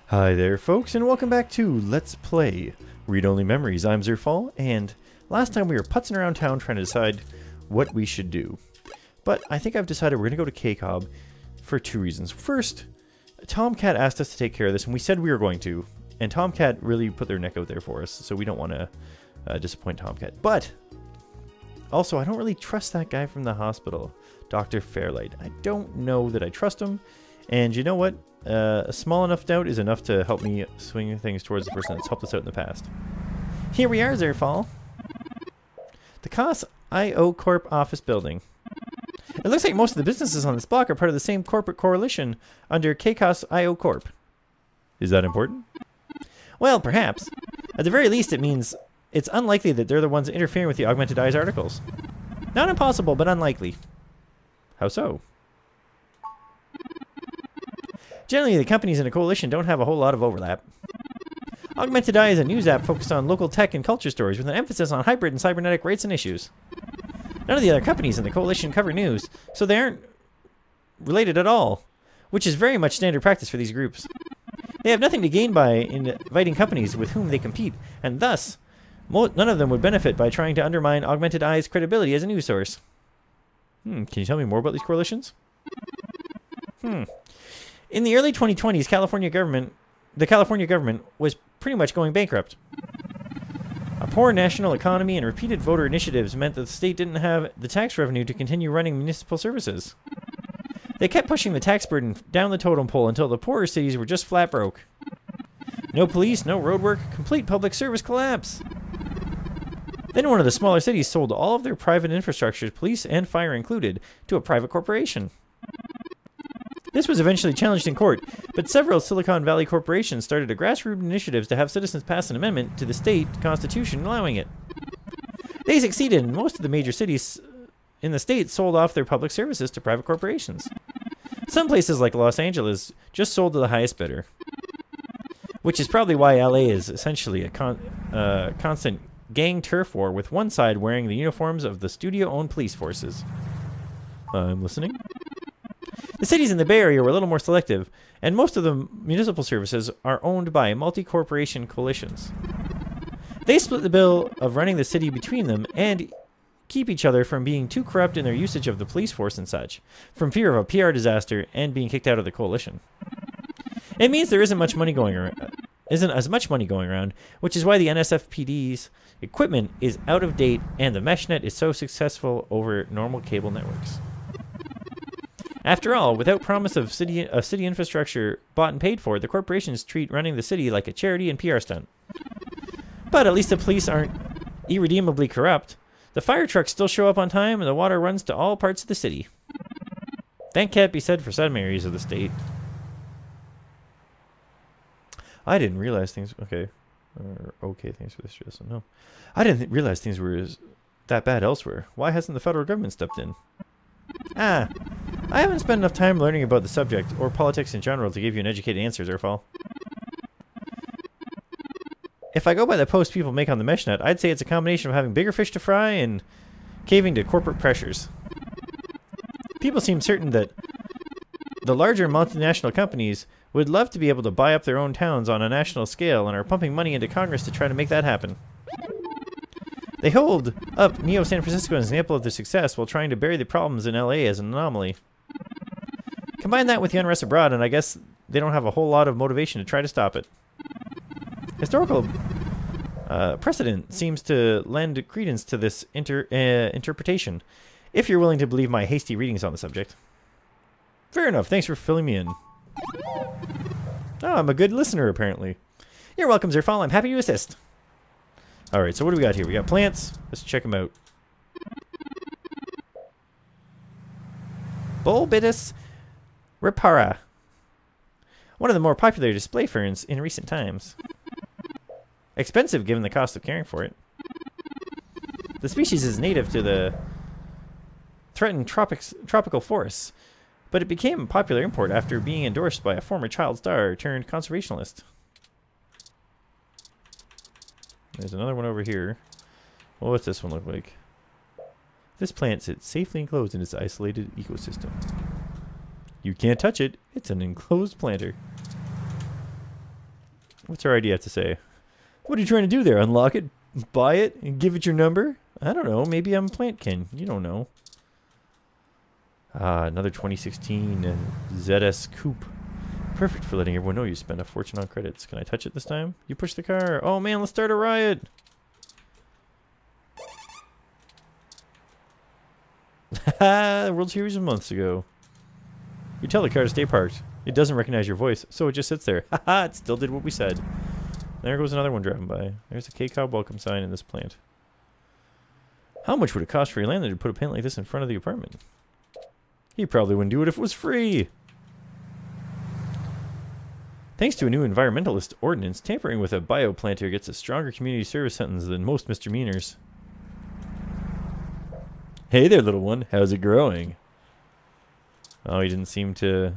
Hi there folks, and welcome back to Let's Play Read Only Memories. I'm Zerfall, and last time we were putzing around town trying to decide what we should do. But I think I've decided we're going to go to KOSS for two reasons. First, TOMCAT asked us to take care of this, and we said we were going to. And TOMCAT really put their neck out there for us, so we don't want to disappoint TOMCAT. But also, I don't really trust that guy from the hospital, Dr. Fairlight. I don't know that I trust him, and you know what? A small enough doubt is enough to help me swing things towards the person that's helped us out in the past. Here we are, Zerfall. The KOSS I Corp office building. It looks like most of the businesses on this block are part of the same corporate coalition under KOSS I Corp. Is that important? Well, perhaps. At the very least, it means it's unlikely that they're the ones interfering with the Augmented Eye's articles. Not impossible, but unlikely. How so? Generally, the companies in a coalition don't have a whole lot of overlap. Augmented Eye is a news app focused on local tech and culture stories with an emphasis on hybrid and cybernetic rights and issues. None of the other companies in the coalition cover news, so they aren't related at all, which is very much standard practice for these groups. They have nothing to gain by inviting companies with whom they compete, and thus, none of them would benefit by trying to undermine Augmented Eye's credibility as a news source. Can you tell me more about these coalitions? In the early 2020s, the California government was pretty much going bankrupt. A poor national economy and repeated voter initiatives meant that the state didn't have the tax revenue to continue running municipal services. They kept pushing the tax burden down the totem pole until the poorer cities were just flat broke. No police, no road work, complete public service collapse. Then one of the smaller cities sold all of their private infrastructure, police and fire included, to a private corporation. This was eventually challenged in court, but several Silicon Valley corporations started a grassroots initiative to have citizens pass an amendment to the state constitution allowing it. They succeeded, and most of the major cities in the state sold off their public services to private corporations. Some places like Los Angeles just sold to the highest bidder. Which is probably why LA is essentially a constant gang turf war, with one side wearing the uniforms of the studio-owned police forces. I'm listening. The cities in the Bay Area were a little more selective, and most of the municipal services are owned by multi-corporation coalitions. They split the bill of running the city between them and keep each other from being too corrupt in their usage of the police force and such, from fear of a PR disaster and being kicked out of the coalition. It means there isn't as much money going around, which is why the NSFPD's equipment is out of date and the meshnet is so successful over normal cable networks. After all, without promise of city infrastructure bought and paid for, the corporations treat running the city like a charity and PR stunt. But at least the police aren't irredeemably corrupt. The fire trucks still show up on time and the water runs to all parts of the city. That can't be said for some areas of the state. I didn't realize things... Okay. Okay, thanks for this, Justin. No. I didn't realize things were that bad elsewhere. Why hasn't the federal government stepped in? I haven't spent enough time learning about the subject, or politics in general, to give you an educated answer, Zerfall. If I go by the post people make on the meshnet, I'd say it's a combination of having bigger fish to fry and caving to corporate pressures. People seem certain that the larger multinational companies would love to be able to buy up their own towns on a national scale and are pumping money into Congress to try to make that happen. They hold up Neo San Francisco as an example of their success while trying to bury the problems in LA as an anomaly. Combine that with the unrest abroad, and I guess they don't have a whole lot of motivation to try to stop it. Historical precedent seems to lend credence to this interpretation, if you're willing to believe my hasty readings on the subject. Fair enough, thanks for filling me in. Oh, I'm a good listener, apparently. You're welcome, Zerfall, I'm happy to assist. Alright, so what do we got here? We got plants. Let's check them out. Bulbidus ripara. One of the more popular display ferns in recent times. Expensive given the cost of caring for it. The species is native to the threatened tropical forests, but it became a popular import after being endorsed by a former child star turned conservationist. There's another one over here. Well, what's this one look like? This plant sits safely enclosed in its isolated ecosystem. You can't touch it. It's an enclosed planter. What's our ID have to say? What are you trying to do there? Unlock it? Buy it? And give it your number? I don't know. Maybe I'm Plantkin. You don't know. Another 2016 ZS Coupe. Perfect for letting everyone know you spent a fortune on credits. Can I touch it this time? You push the car. Oh man, let's start a riot. Haha, World Series months ago. You tell the car to stay parked. It doesn't recognize your voice, so it just sits there. Haha, it still did what we said. There goes another one driving by. There's a K-Cow welcome sign in this plant. How much would it cost for your landlord to put a plant like this in front of the apartment? He probably wouldn't do it if it was free. Thanks to a new environmentalist ordinance, tampering with a bioplanter gets a stronger community service sentence than most misdemeanors. Hey there, little one. How's it growing? Oh, he didn't seem to...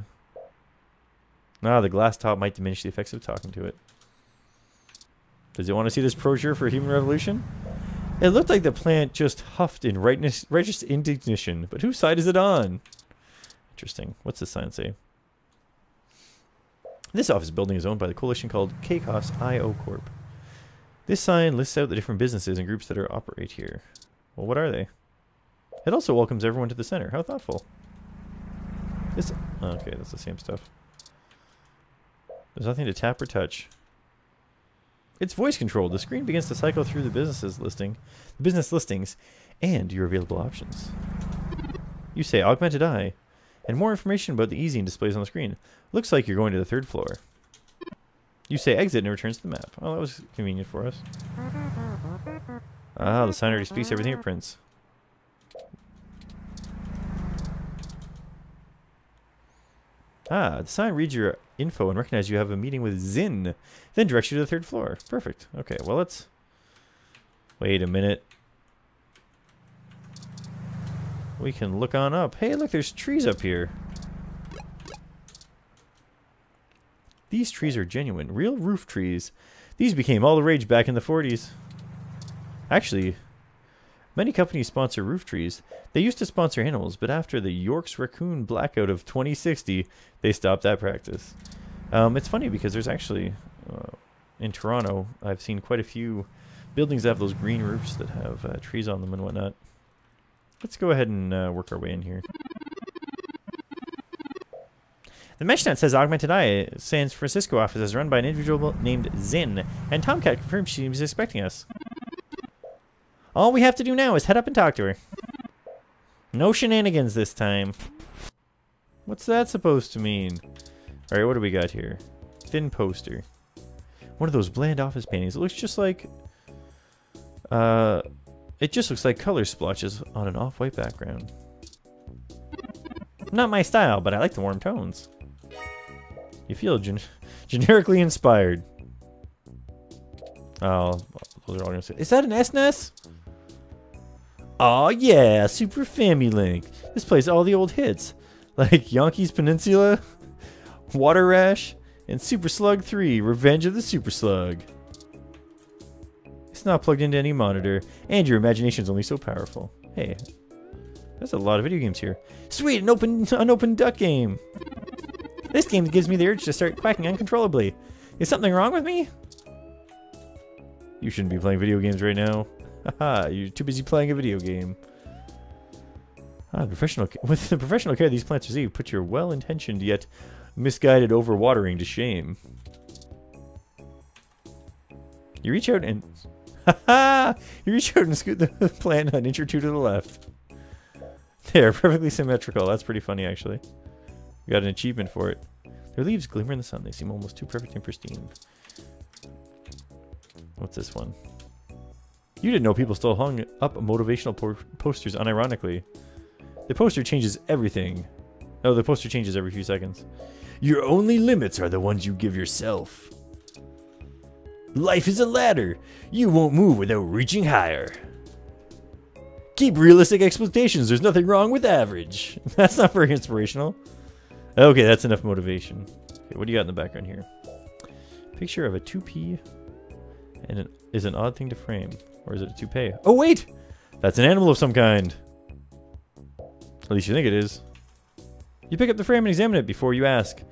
Ah, the glass top might diminish the effects of talking to it. Does it want to see this brochure for human revolution? It looked like the plant just huffed in righteous indignation, but whose side is it on? Interesting. What's this sign say? This office building is owned by the coalition called KOSS I Corp. This sign lists out the different businesses and groups that operate here. Well, what are they? It also welcomes everyone to the center. How thoughtful. This... Okay, that's the same stuff. There's nothing to tap or touch. It's voice controlled. The screen begins to cycle through the business listings, and your available options. You say Augmented Eye, and more information about the easing displays on the screen. Looks like you're going to the 3rd floor. You say exit and it returns to the map. Oh, that was convenient for us. Ah, the sign already speaks everything it prints. Ah, the sign reads your info and recognizes you have a meeting with Zinn, then directs you to the 3rd floor. Perfect. Okay, well, let's... Wait a minute. We can look on up. Hey, look, there's trees up here. These trees are genuine, real roof trees. These became all the rage back in the 40s. Actually, many companies sponsor roof trees. They used to sponsor animals, but after the York's raccoon blackout of 2060, they stopped that practice. It's funny because there's actually, in Toronto, I've seen quite a few buildings that have those green roofs that have trees on them and whatnot. Let's go ahead and work our way in here. The MeshNet says Augmented Eye San Francisco office is run by an individual named Zinn, and TOMCAT confirms she was expecting us. All we have to do now is head up and talk to her. No shenanigans this time. What's that supposed to mean? Alright, what do we got here? Thin poster. One of those bland office paintings. It looks just like... it just looks like color splotches on an off-white background. Not my style, but I like the warm tones. You feel generically inspired. Oh, those are all gonna say. Is that an SNES? Oh yeah, Super Family Link. This plays all the old hits, like Yankees Peninsula, Water Rash, and Super Slug 3: Revenge of the Super Slug. It's not plugged into any monitor, and your imagination's only so powerful. Hey, there's a lot of video games here. Sweet, an open duck game. This game gives me the urge to start quacking uncontrollably. Is something wrong with me? You shouldn't be playing video games right now. Haha, you're too busy playing a video game. With the professional care these plants receive, put your well-intentioned yet misguided overwatering to shame. You reach out and... Haha! You reach out and scoot the plant an inch or two to the left. They're perfectly symmetrical. That's pretty funny, actually. We got an achievement for it. Their leaves glimmer in the sun. They seem almost too perfect and pristine. What's this one? You didn't know people still hung up motivational posters unironically. The poster changes everything. Oh, the poster changes every few seconds. Your only limits are the ones you give yourself. Life is a ladder. You won't move without reaching higher. Keep realistic expectations. There's nothing wrong with average. That's not very inspirational. Okay, that's enough motivation. Okay, what do you got in the background here? Picture of a toupee and is an odd thing to frame. Or is it a toupee? Oh, wait! That's an animal of some kind. At least you think it is. You pick up the frame and examine it before you ask.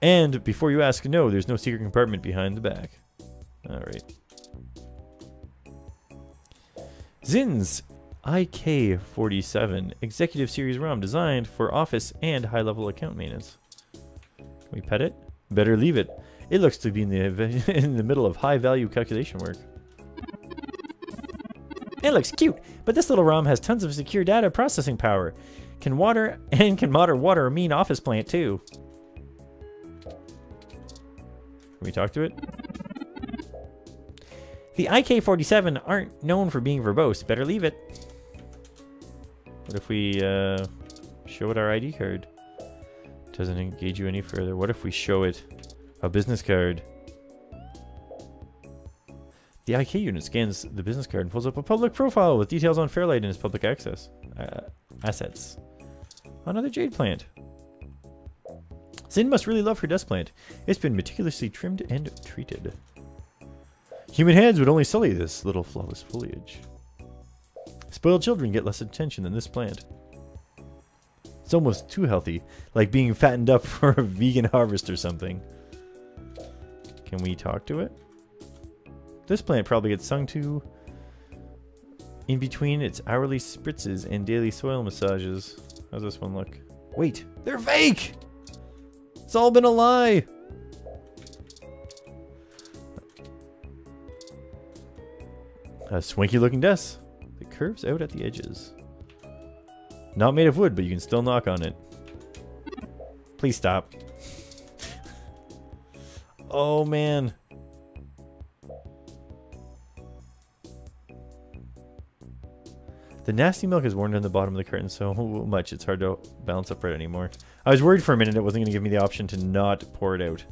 And before you ask, no, there's no secret compartment behind the back. Alright. Zinn's IK47 Executive Series ROM designed for office and high-level account maintenance. Can we pet it? Better leave it. It looks to be in the middle of high-value calculation work. It looks cute, but this little ROM has tons of secure data processing power. Can water a mean office plant too. Can we talk to it? The IK47 aren't known for being verbose. Better leave it. What if we show it our ID card? Doesn't engage you any further. What if we show it a business card? The IK unit scans the business card and pulls up a public profile with details on Fairlight and its public access assets. Another jade plant. Zinn must really love her dust plant. It's been meticulously trimmed and treated. Human hands would only sully this little flawless foliage. Spoiled children get less attention than this plant. It's almost too healthy, like being fattened up for a vegan harvest or something. Can we talk to it? This plant probably gets sung to in between its hourly spritzes and daily soil massages. How's this one look? Wait, they're fake! It's all been a lie! A swanky looking desk that curves out at the edges. Not made of wood, but you can still knock on it. Please stop. Oh man. The nasty milk is worn down the bottom of the curtain so much it's hard to balance upright anymore. I was worried for a minute it wasn't going to give me the option to not pour it out.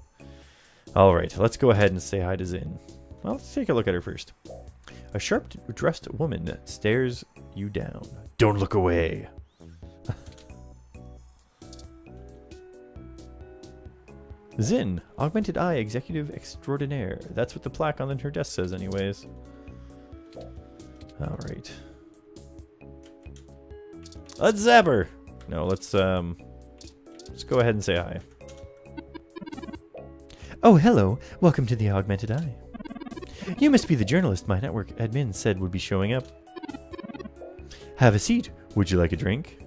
Alright, let's go ahead and say hi to Zinn. Well, let's take a look at her first. A sharp-dressed woman stares you down. Don't look away. Zinn, Augmented Eye Executive Extraordinaire. That's what the plaque on her desk says anyways. Alright. Let's zap her! No, let's go ahead and say hi. Oh, hello. Welcome to the Augmented Eye. You must be the journalist my network admin said would be showing up. Have a seat. Would you like a drink?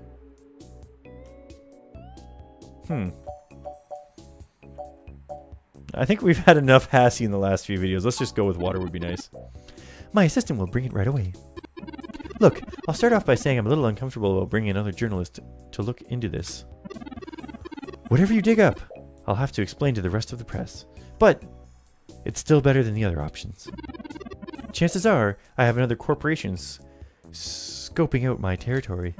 I think we've had enough Hassie in the last few videos. Let's just go with water would be nice. My assistant will bring it right away. Look, I'll start off by saying I'm a little uncomfortable about bringing another journalist to look into this. Whatever you dig up, I'll have to explain to the rest of the press. But it's still better than the other options. Chances are I have another corporation scoping out my territory.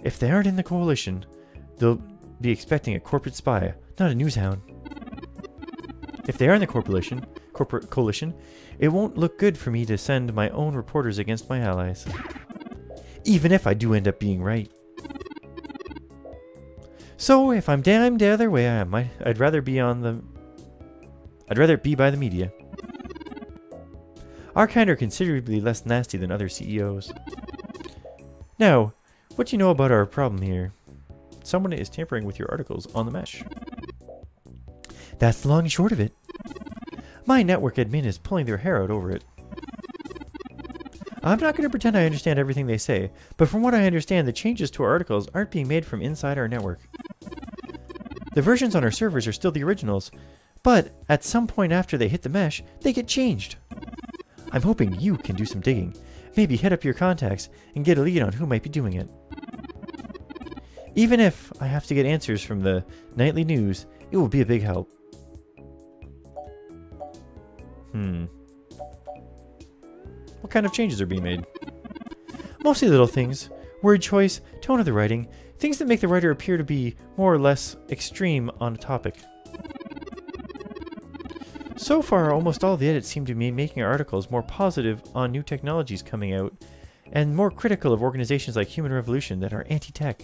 If they aren't in the coalition, they'll be expecting a corporate spy, not a news hound. If they are in the corporate coalition, it won't look good for me to send my own reporters against my allies. Even if I do end up being right. So if I'm damned the other way, I'd rather be by the media. Our kind are considerably less nasty than other CEOs. Now, what do you know about our problem here? Someone is tampering with your articles on the mesh. That's the long and short of it. My network admin is pulling their hair out over it. I'm not going to pretend I understand everything they say, but from what I understand, the changes to our articles aren't being made from inside our network. The versions on our servers are still the originals, but at some point after they hit the mesh, they get changed. I'm hoping you can do some digging, maybe hit up your contacts and get a lead on who might be doing it. Even if I have to get answers from the nightly news, it will be a big help. What kind of changes are being made? Mostly little things. Word choice, tone of the writing, things that make the writer appear to be more or less extreme on a topic. So far, almost all the edits seem to be making our articles more positive on new technologies coming out, and more critical of organizations like Human Revolution that are anti-tech.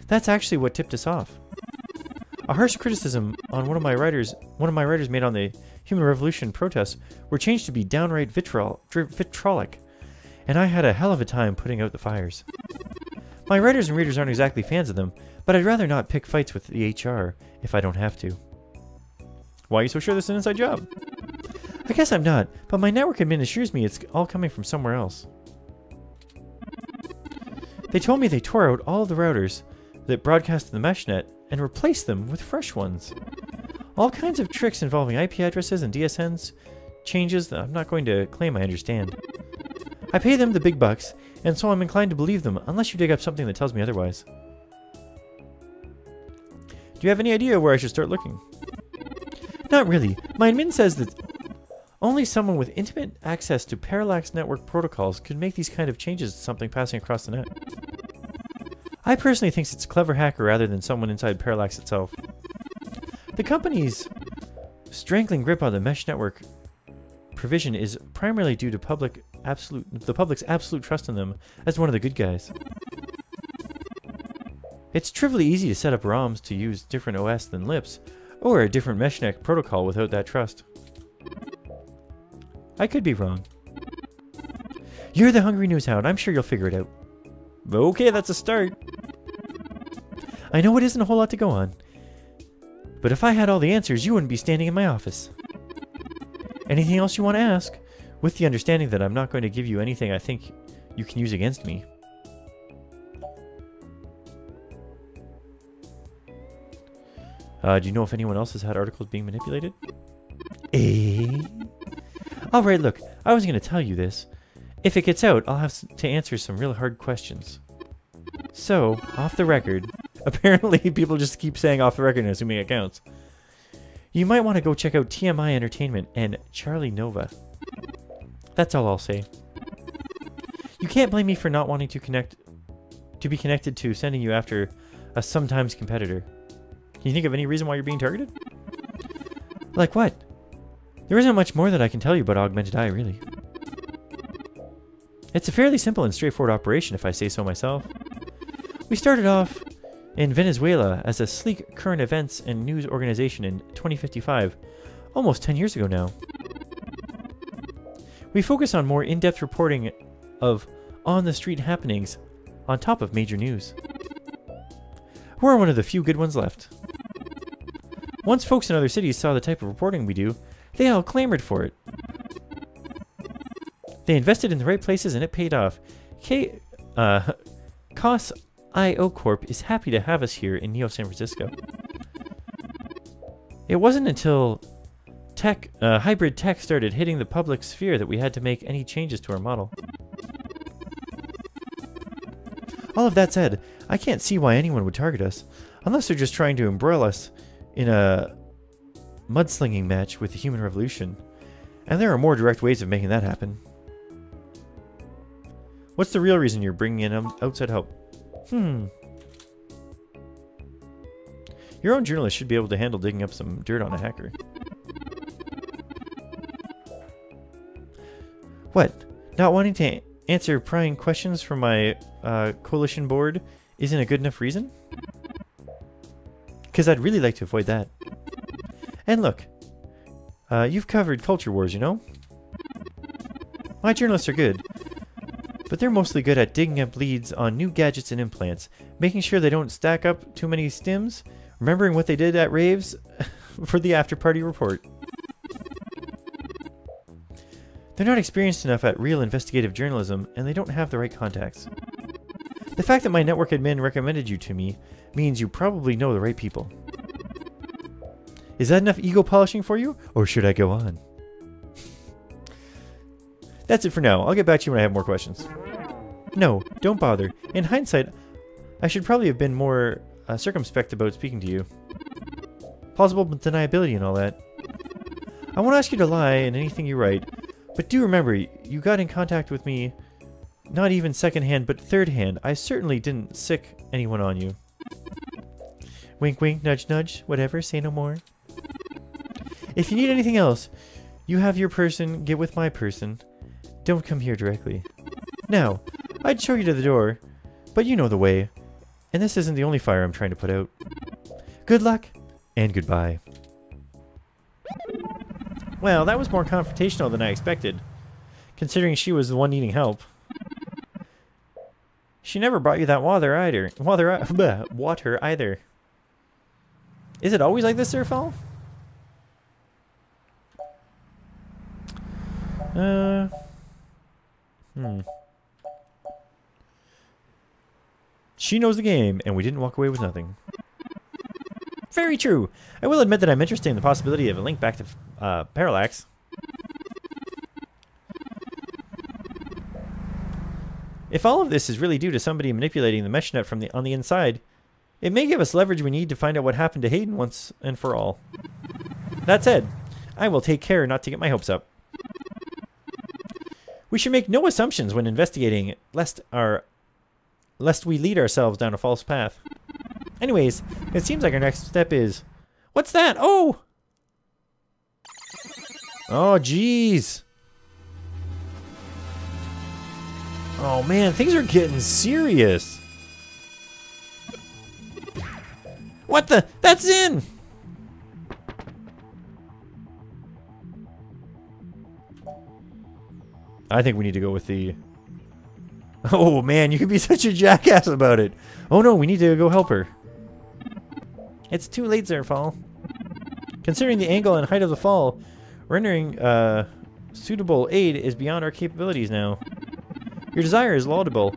That's actually what tipped us off. A harsh criticism on one of my writers made on the Human Revolution protests were changed to be downright vitriolic, and I had a hell of a time putting out the fires. My writers and readers aren't exactly fans of them, but I'd rather not pick fights with the HR if I don't have to. Why are you so sure this is an inside job? I guess I'm not, but my network admin assures me it's all coming from somewhere else. They told me they tore out all the routers that broadcast to the meshnet and replaced them with fresh ones. All kinds of tricks involving IP addresses and DSNs, changes that I'm not going to claim I understand. I pay them the big bucks, and so I'm inclined to believe them unless you dig up something that tells me otherwise. Do you have any idea where I should start looking? Not really. My admin says that only someone with intimate access to Parallax network protocols could make these kind of changes to something passing across the net. I personally think it's a clever hacker rather than someone inside Parallax itself. The company's strangling grip on the mesh network provision is primarily due to the public's absolute trust in them as one of the good guys. It's trivially easy to set up ROMs to use different OS than LIPS, or a different meshnet protocol without that trust. I could be wrong. You're the hungry newshound. I'm sure you'll figure it out. Okay, that's a start. I know it isn't a whole lot to go on, but if I had all the answers, you wouldn't be standing in my office. Anything else you want to ask? With the understanding that I'm not going to give you anything I think you can use against me. Do you know if anyone else has had articles being manipulated? Alright, look, I was going to tell you this. If it gets out, I'll have to answer some real hard questions. So, off the record, apparently people just keep saying off the record and assuming it counts. You might want to go check out TMI Entertainment and Charlie Nova. That's all I'll say. You can't blame me for not wanting to be connected to sending you after a sometimes competitor. Can you think of any reason why you're being targeted? Like what? There isn't much more that I can tell you about Augmented Eye, really. It's a fairly simple and straightforward operation, if I say so myself. We started off in Venezuela as a sleek current events and news organization in 2055, almost 10 years ago now. We focus on more in-depth reporting of on-the-street happenings on top of major news. We're one of the few good ones left. Once folks in other cities saw the type of reporting we do, they all clamored for it. They invested in the right places and it paid off. KOSS I Corp is happy to have us here in Neo San Francisco. It wasn't until hybrid tech started hitting the public sphere that we had to make any changes to our model. All of that said, I can't see why anyone would target us, unless they're just trying to embroil us in a mudslinging match with the human revolution. And there are more direct ways of making that happen. What's the real reason you're bringing in outside help? Your own journalist should be able to handle digging up some dirt on a hacker. What? Not wanting to answer prying questions from my coalition board isn't a good enough reason? Because I'd really like to avoid that. And look, you've covered culture wars, you know? My journalists are good, but they're mostly good at digging up leads on new gadgets and implants, making sure they don't stack up too many stims, remembering what they did at raves for the after-party report. They're not experienced enough at real investigative journalism, and they don't have the right contacts. The fact that my network admin recommended you to me means you probably know the right people. Is that enough ego polishing for you, or should I go on? That's it for now. I'll get back to you when I have more questions. No, don't bother. In hindsight, I should probably have been more circumspect about speaking to you. Plausible deniability and all that. I won't ask you to lie in anything you write, but do remember, you got in contact with me, not even second-hand, but third-hand. I certainly didn't sick anyone on you. Wink, wink, nudge, nudge, whatever, say no more. If you need anything else, you have your person, get with my person. Don't come here directly. Now, I'd show you to the door, but you know the way, and this isn't the only fire I'm trying to put out. Good luck, and goodbye. Well, that was more confrontational than I expected, considering she was the one needing help. She never brought you that water either. Water either. Is it always like this, Zerfall? She knows the game, and we didn't walk away with nothing. Very true. I will admit that I'm interested in the possibility of a link back to Parallax. If all of this is really due to somebody manipulating the mesh net from on the inside, it may give us leverage we need to find out what happened to Hayden once and for all. That said, I will take care not to get my hopes up. We should make no assumptions when investigating, lest we lead ourselves down a false path. Anyways, it seems like our next step is... What's that? Oh! Oh, jeez. Oh, man, things are getting serious. What the? That's Zinn! I think we need to go with the... Oh, man, you can be such a jackass about it. Oh, no, we need to go help her. It's too late, Zerfall. Considering the angle and height of the fall, rendering suitable aid is beyond our capabilities now. Your desire is laudable,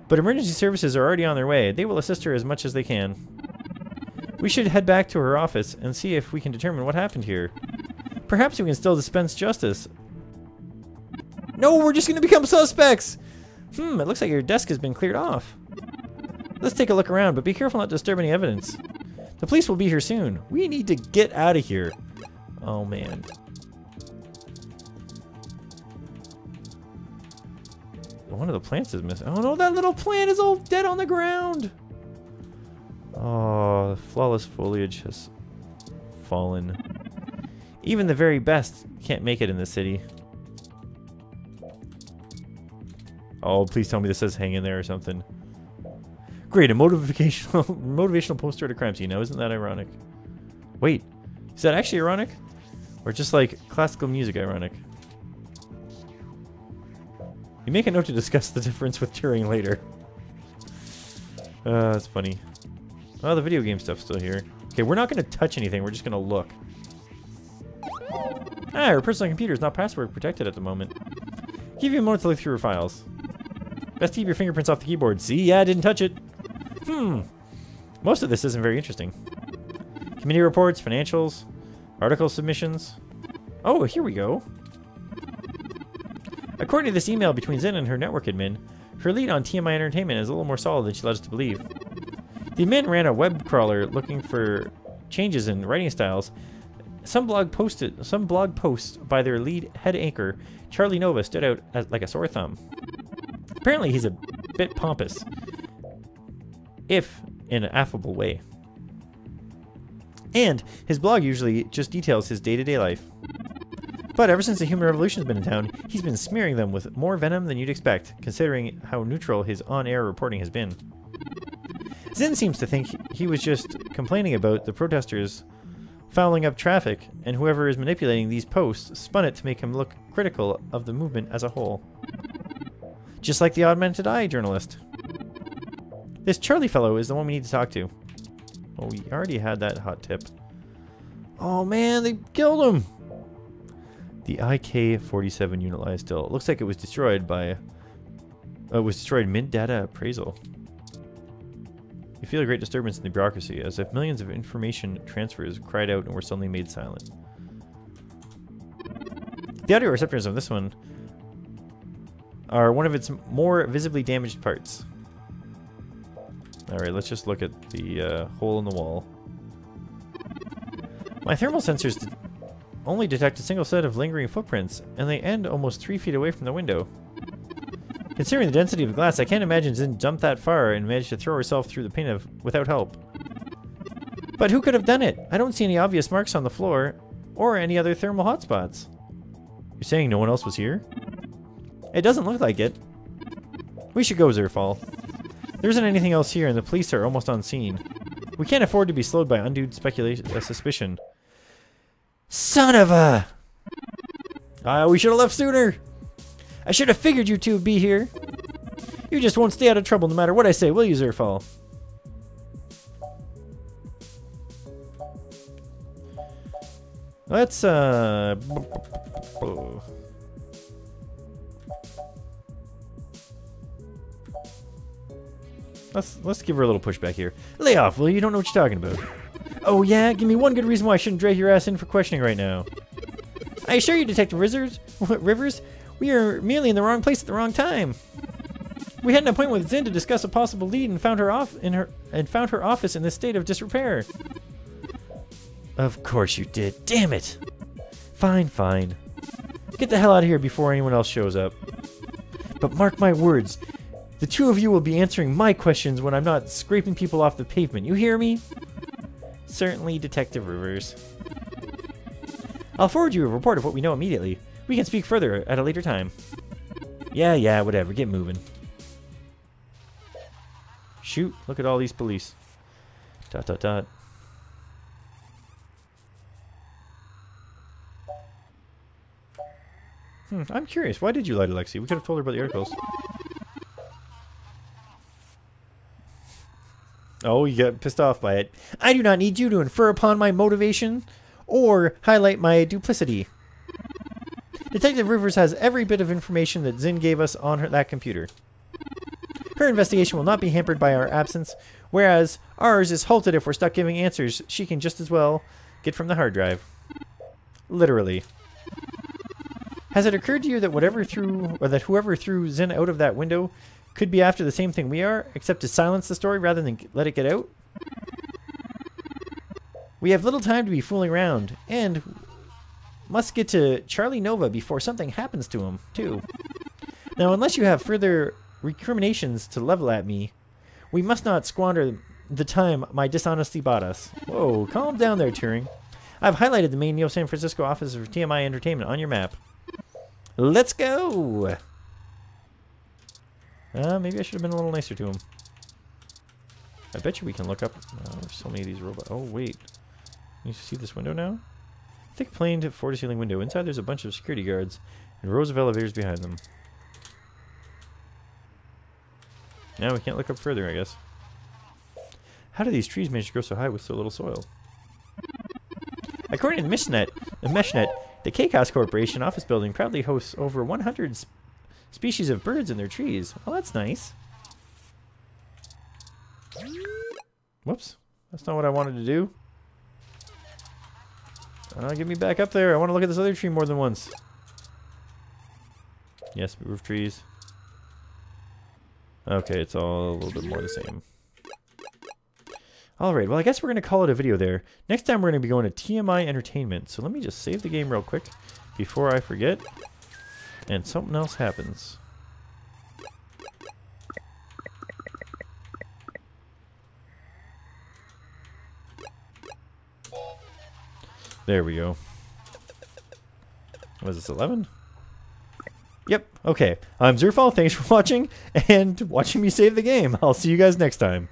but emergency services are already on their way. They will assist her as much as they can. We should head back to her office and see if we can determine what happened here. Perhaps we can still dispense justice. No, we're just going to become suspects! It looks like your desk has been cleared off. Let's take a look around, but be careful not to disturb any evidence. The police will be here soon. We need to get out of here. Oh, man. One of the plants is missing. Oh, no, that little plant is all dead on the ground. Oh, the flawless foliage has fallen. Even the very best can't make it in this city. Oh, please tell me this says hang in there or something. Great, a motivational poster at a crime scene. Now, isn't that ironic? Wait, is that actually ironic? Or just like classical music ironic? You make a note to discuss the difference with Turing later. That's funny. Oh, the video game stuff's still here. Okay, we're not going to touch anything. We're just going to look. Ah, her personal computer is not password protected at the moment. Give you a moment to look through her files. Best to keep your fingerprints off the keyboard. See? Yeah, I didn't touch it. Most of this isn't very interesting. Committee reports, financials, article submissions. Oh, here we go. According to this email between Zinn and her network admin, her lead on TMI Entertainment is a little more solid than she led us to believe. The admin ran a web crawler looking for changes in writing styles. Some blog posts by their lead head anchor, Charlie Nova, stood out as like a sore thumb. Apparently, he's a bit pompous, if in an affable way. And his blog usually just details his day-to-day life. But ever since the Human Revolution's been in town, he's been smearing them with more venom than you'd expect, considering how neutral his on-air reporting has been. Zinn seems to think he was just complaining about the protesters fouling up traffic, and whoever is manipulating these posts spun it to make him look critical of the movement as a whole. Just like the Augmented Eye journalist. This Charlie fellow is the one we need to talk to. Oh, we already had that hot tip. Oh man, they killed him! The IK-47 unit lies still. It looks like it was destroyed by... it was destroyed mid-data appraisal. You feel a great disturbance in the bureaucracy, as if millions of information transfers cried out and were suddenly made silent. The audio receptors of this one are one of its more visibly damaged parts. Alright, let's just look at the hole in the wall. My thermal sensors only detect a single set of lingering footprints, and they end almost 3 feet away from the window. Considering the density of the glass, I can't imagine Zinn jumped that far and managed to throw herself through the paint without help. But who could have done it? I don't see any obvious marks on the floor, or any other thermal hotspots. You're saying no one else was here? It doesn't look like it. We should go, Zerfall. There isn't anything else here, and the police are almost on scene. We can't afford to be slowed by undue suspicion. Son of a... we should have left sooner. I should have figured you two would be here. You just won't stay out of trouble no matter what I say, will you, Zerfall? Let's, Let's give her a little pushback here. Lay off, will you? You don't know what you're talking about. Oh yeah? Give me one good reason why I shouldn't drag your ass in for questioning right now. I assure you, Detective Rivers, we are merely in the wrong place at the wrong time. We had an appointment with Zinn to discuss a possible lead and found her office in this state of disrepair. Of course you did. Damn it. Fine, fine. Get the hell out of here before anyone else shows up. But mark my words, the two of you will be answering my questions when I'm not scraping people off the pavement. You hear me? Certainly, Detective Rivers. I'll forward you a report of what we know immediately. We can speak further at a later time. Yeah, whatever. Get moving. Shoot, look at all these police. ... I'm curious. Why did you lie to Lexi? We could have told her about the articles. Oh, you got pissed off by it. I do not need you to infer upon my motivation or highlight my duplicity. Detective Rivers has every bit of information that Zinn gave us on that computer. Her investigation will not be hampered by our absence, whereas ours is halted if we're stuck giving answers she can just as well get from the hard drive. Literally. Has it occurred to you that whoever threw Zinn out of that window could be after the same thing we are, except to silence the story rather than let it get out? We have little time to be fooling around, and must get to Charlie Nova before something happens to him, too. Now, unless you have further recriminations to level at me, we must not squander the time my dishonesty bought us. Whoa, calm down there, Turing. I've highlighted the main Neo San Francisco office of TMI Entertainment on your map. Let's go! Maybe I should have been a little nicer to him. I bet you we can look up... there's so many of these robots. Oh, wait. You see this window now? Thick planed floor-to-ceiling window. Inside there's a bunch of security guards and rows of elevators behind them. Now we can't look up further, I guess. How do these trees manage to grow so high with so little soil? According to the MeshNet, the KOSS Corporation office building proudly hosts over 100 species of birds in their trees. Well, that's nice. Whoops. That's not what I wanted to do. Get me back up there. I want to look at this other tree more than once. Yes, roof trees. Okay, it's all a little bit more the same. Alright, well I guess we're going to call it a video there. Next time we're going to be going to TMI Entertainment. So let me just save the game real quick before I forget. And something else happens. There we go. Was this 11? Yep, okay. I'm Zerfall, thanks for watching, and watching me save the game. I'll see you guys next time.